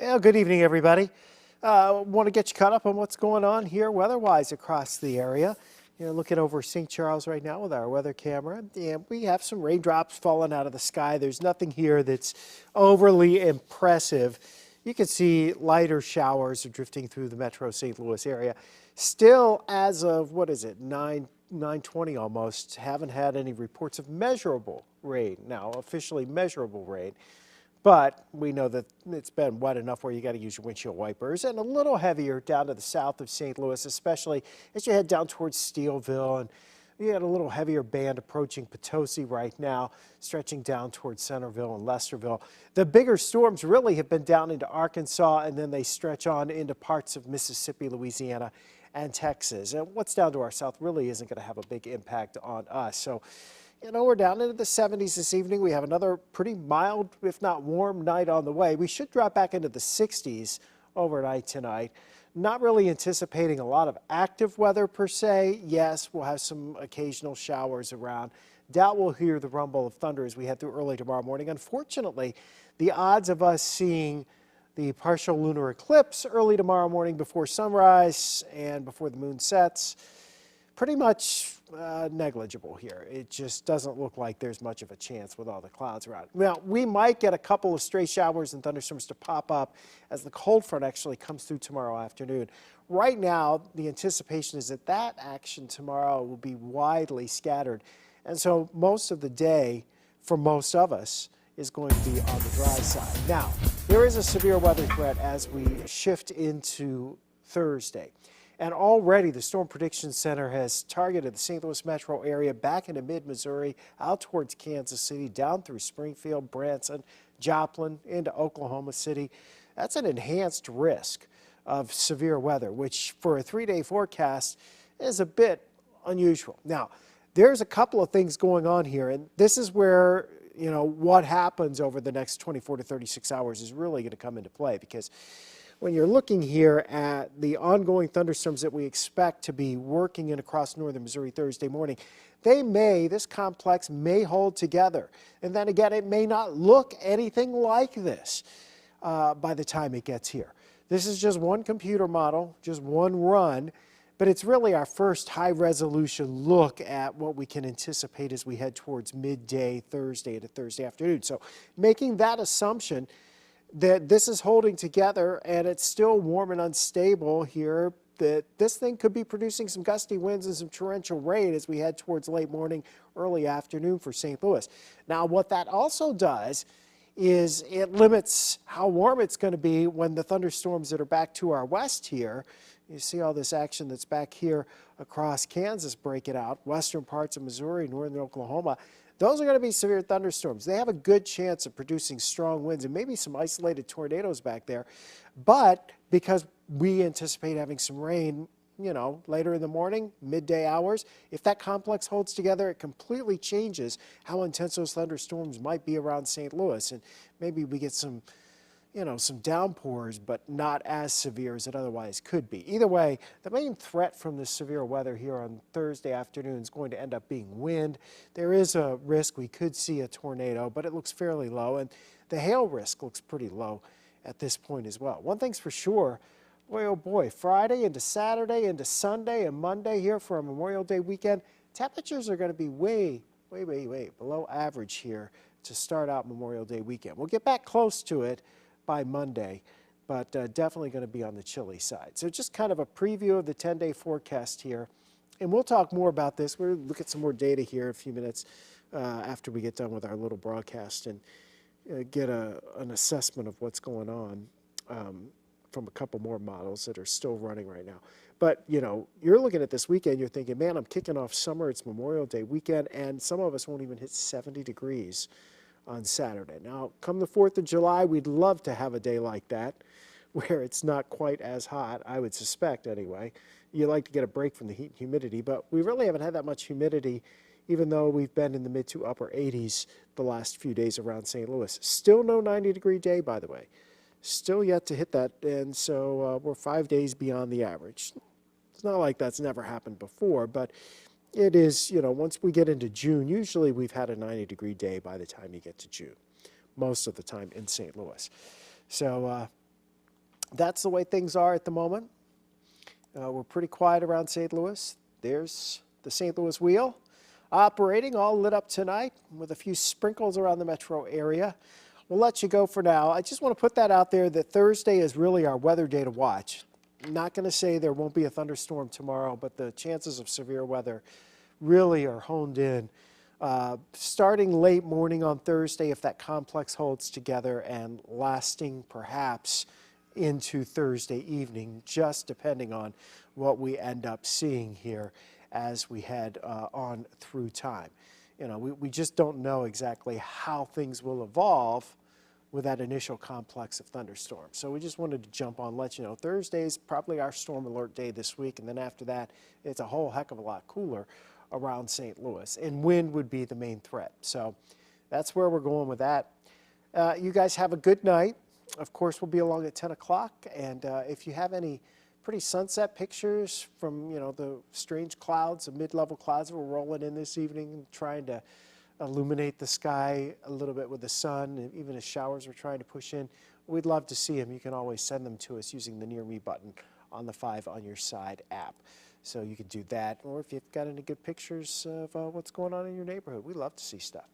Well, good evening, everybody. Want to get you caught up on what's going on here weather-wise across the area. You're looking over St. Charles right now with our weather camera, and we have some raindrops falling out of the sky. There's nothing here that's overly impressive. You can see lighter showers are drifting through the metro St. Louis area. Still, as of, 9:20 almost, haven't had any reports of measurable rain. Now, officially measurable rain. But we know that it's been wet enough where you got to use your windshield wipers, and a little heavier down to the south of St. Louis, especially as you head down towards Steelville. And you got a little heavier band approaching Potosi right now, stretching down towards Centerville and Lesterville. The bigger storms really have been down into Arkansas, and then they stretch on into parts of Mississippi, Louisiana, and Texas. And what's down to our south really isn't going to have a big impact on us. So, we're down into the 70s this evening. We have another pretty mild, if not warm, night on the way. We should drop back into the 60s overnight tonight. Not really anticipating a lot of active weather per se. Yes, we'll have some occasional showers around. Doubt we'll hear the rumble of thunder as we head through early tomorrow morning. Unfortunately, the odds of us seeing the partial lunar eclipse early tomorrow morning before sunrise and before the moon sets, pretty much negligible here. It just doesn't look like there's much of a chance with all the clouds around. Now, we might get a couple of stray showers and thunderstorms to pop up as the cold front actually comes through tomorrow afternoon. Right now, the anticipation is that that action tomorrow will be widely scattered. And so most of the day, for most of us, is going to be on the dry side. Now, there is a severe weather threat as we shift into Thursday. And already the Storm Prediction Center has targeted the St. Louis metro area back into mid-Missouri, out towards Kansas City, down through Springfield, Branson, Joplin, into Oklahoma City. That's an enhanced risk of severe weather, which for a 3-day forecast is a bit unusual. Now, there's a couple of things going on here, and this is where, what happens over the next 24 to 36 hours is really going to come into play, because when you're looking here at the ongoing thunderstorms that we expect to be working in across northern Missouri Thursday morning, this complex may hold together. And then again, it may not look anything like this by the time it gets here. This is just one computer model, just one run, but it's really our first high-resolution look at what we can anticipate as we head towards midday Thursday to Thursday afternoon. So making that assumption that this is holding together and it's still warm and unstable here, that this thing could be producing some gusty winds and some torrential rain as we head towards late morning, early afternoon for St. Louis. Now, what that also does is it limits how warm it's going to be when the thunderstorms that are back to our west here. You see all this action that's back here across Kansas breaking out, western parts of Missouri, northern Oklahoma. Those are going to be severe thunderstorms. They have a good chance of producing strong winds and maybe some isolated tornadoes back there. But because we anticipate having some rain, later in the morning, midday hours, if that complex holds together, it completely changes how intense those thunderstorms might be around St. Louis. And maybe we get some downpours, but not as severe as it otherwise could be. Either way, the main threat from this severe weather here on Thursday afternoon is going to end up being wind. There is a risk we could see a tornado, but it looks fairly low, and the hail risk looks pretty low at this point as well. One thing's for sure, boy, oh boy, Friday into Saturday into Sunday and Monday here for a Memorial Day weekend, temperatures are going to be way below average here to start out Memorial Day weekend. We'll get back close to it by Monday, but definitely going to be on the chilly side. So just kind of a preview of the 10-day forecast here. And we'll talk more about this. We'll look at some more data here in a few minutes after we get done with our little broadcast and get an assessment of what's going on from a couple more models that are still running right now. But, you're looking at this weekend, you're thinking, man, I'm kicking off summer. It's Memorial Day weekend, and some of us won't even hit 70 degrees on Saturday. Now, come the 4th of July, we'd love to have a day like that where it's not quite as hot, I would suspect anyway. You like to get a break from the heat and humidity, but we really haven't had that much humidity, even though we've been in the mid to upper 80s the last few days around St. Louis. Still no 90-degree day, by the way. Still yet to hit that, and so we're 5 days beyond the average. It's not like that's never happened before, but it is, once we get into June, usually we've had a 90-degree day by the time you get to June, most of the time in St. Louis. So that's the way things are at the moment. We're pretty quiet around St. Louis. There's the St. Louis wheel operating, all lit up tonight with a few sprinkles around the metro area. We'll let you go for now. I just want to put that out there that Thursday is really our weather day to watch. I'm not going to say there won't be a thunderstorm tomorrow, but the chances of severe weather really are honed in. Starting late morning on Thursday, if that complex holds together, and lasting perhaps into Thursday evening, just depending on what we end up seeing here as we head on through time. You know, we just don't know exactly how things will evolve with that initial complex of thunderstorms. So we just wanted to jump on, let you know, Thursday's probably our storm alert day this week, and then after that, it's a whole heck of a lot cooler around St. Louis, and wind would be the main threat. So that's where we're going with that. You guys have a good night. Of course, we'll be along at 10 o'clock, and if you have any pretty sunset pictures from, you know, the strange clouds, the mid-level clouds that were rolling in this evening, trying to illuminate the sky a little bit with the sun, and even as showers we're trying to push in, we'd love to see them. You can always send them to us using the Near Me button on the 5 on Your Side app. So you can do that, or if you've got any good pictures of what's going on in your neighborhood, we love to see stuff.